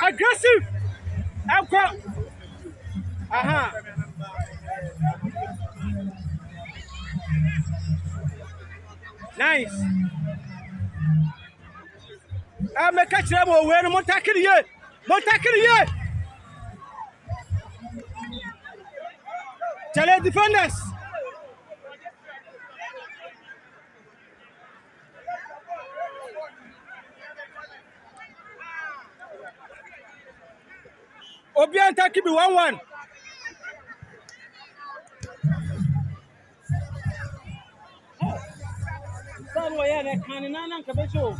Aggressive. Aqua. Aha. Nice. Make a trouble where Montakin yet. Montakin yet. Tell defenders. Obian Taki be 1-1. Somewhere that can not cabezo.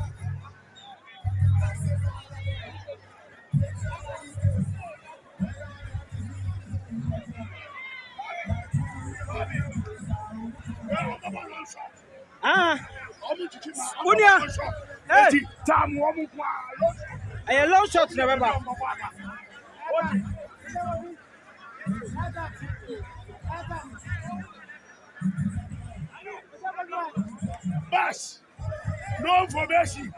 Unia. Hey, a long shot never. Bash. No information.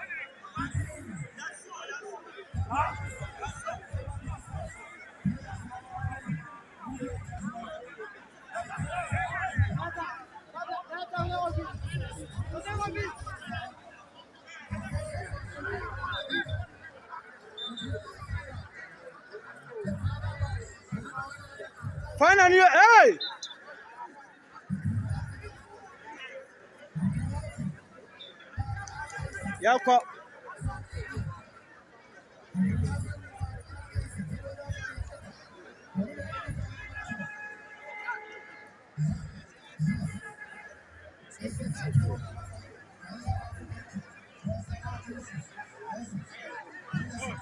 Finally, hey! Yako.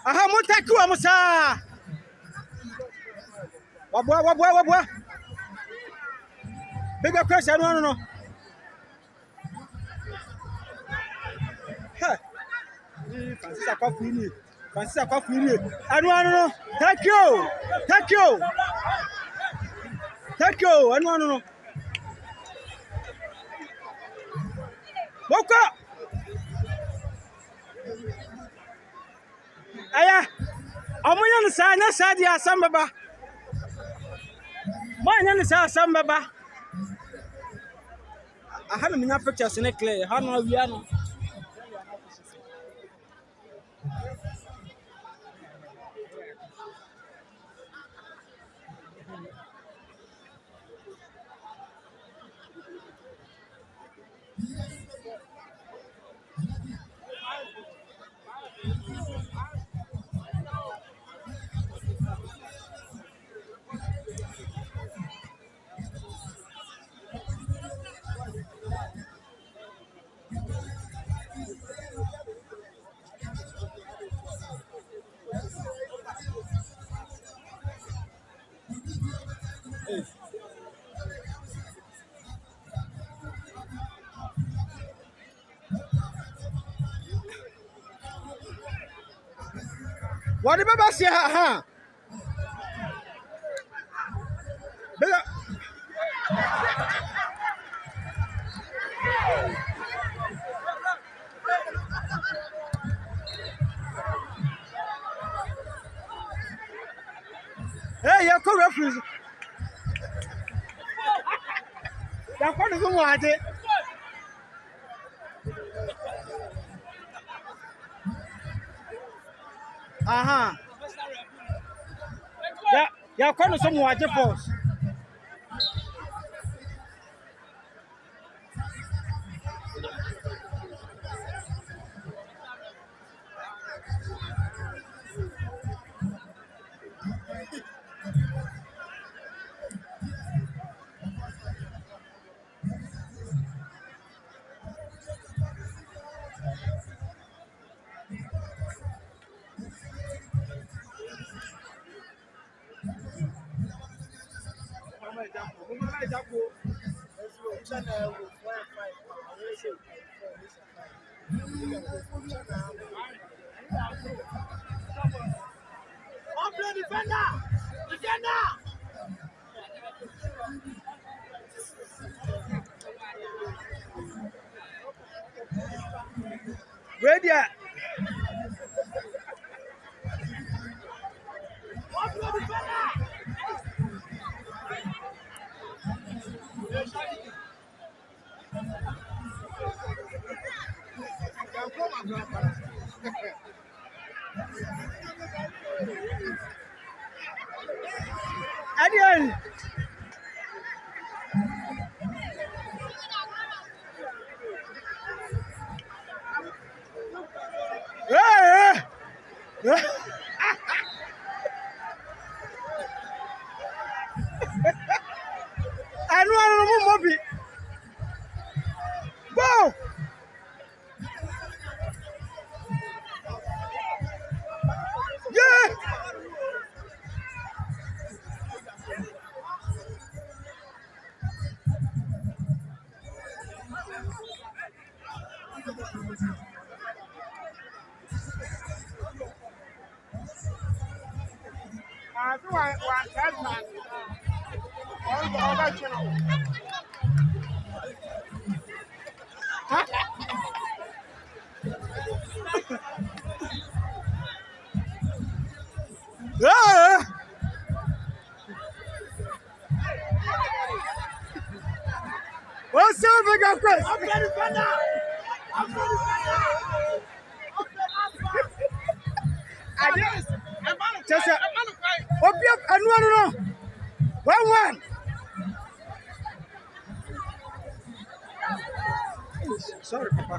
Aha, Montaku amusa. Wabwa. Bigger question, no. Francis Akofini. No. Thank you. No. Woke up. Aya. Omunya nsa nya sadi asambaba. Manya nsa asambaba. Aha me nya pictures ne clear. Ha no wi ano. What the baba say ha? Bega. Hey, you come referee. Ya kwa nzo mo ade. Aha. Ya kwa nzo mo ade force. Ready? Adiel. I know Mobi. Go! Yeah! Yeah! What's up, big up, Chris? I'm ready for that. I'm ready for that. Just a up, and no. 1-1. Sorry, Papa.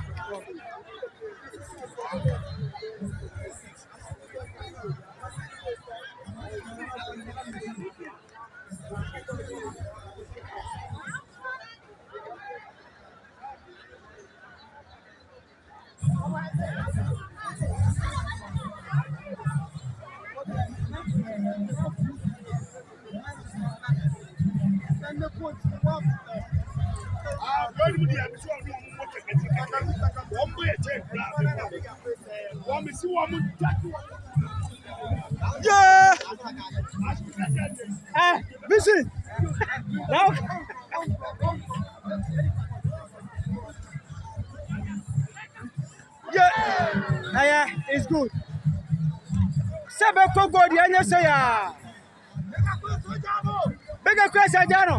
Yeah. Busy. Now. Yeah, it's good. Sebeko go the anya say ya. Bigger question, Jano.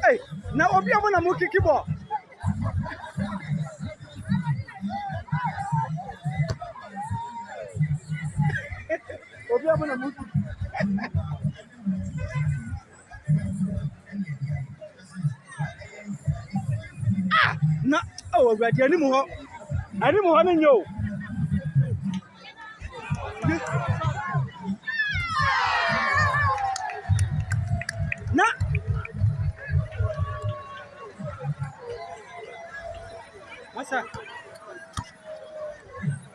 Hey, now Obi amuna muki kibo. Obi amuna muki. Na oh we dey animu ho. Animu ho ni yo. Na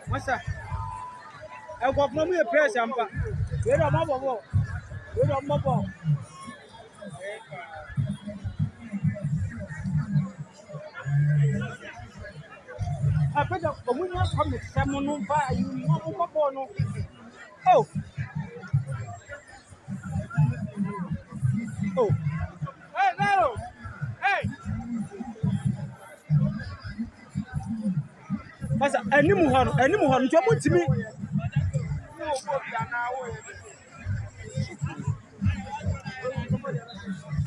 Masa. I go from me press ampa. We do mabo. We do mabo. I put up when you come to someone buy you mabo no. Oh. Oh. Hey, no. Hey. Masa animu ho nto mutimi.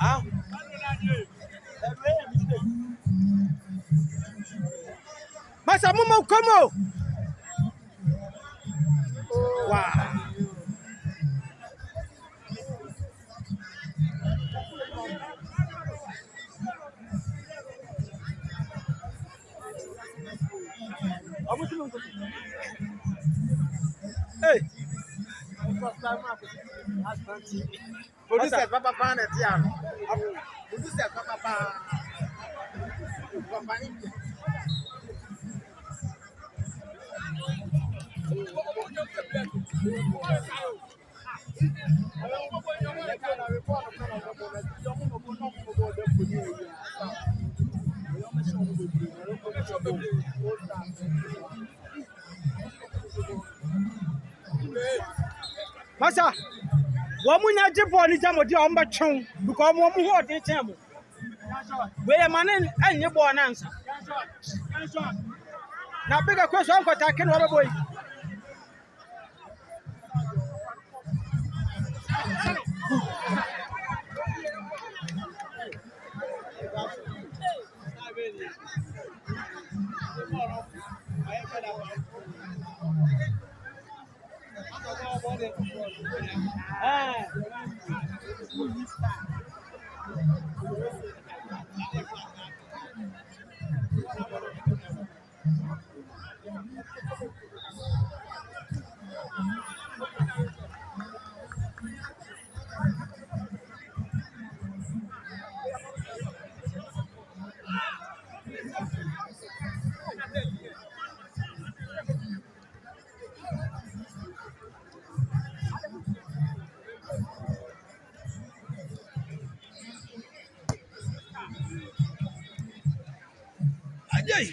Ah. Masa mumo komo. Wow. Hey. Producer Papa Pan at Yam. Producer Papa Pan. Masa, woman ya jibo ni jamo di omba chon because mo mu ho de temo. We man enye bo na ansa. Na bigger question ko ta ken wo boy. Ajay.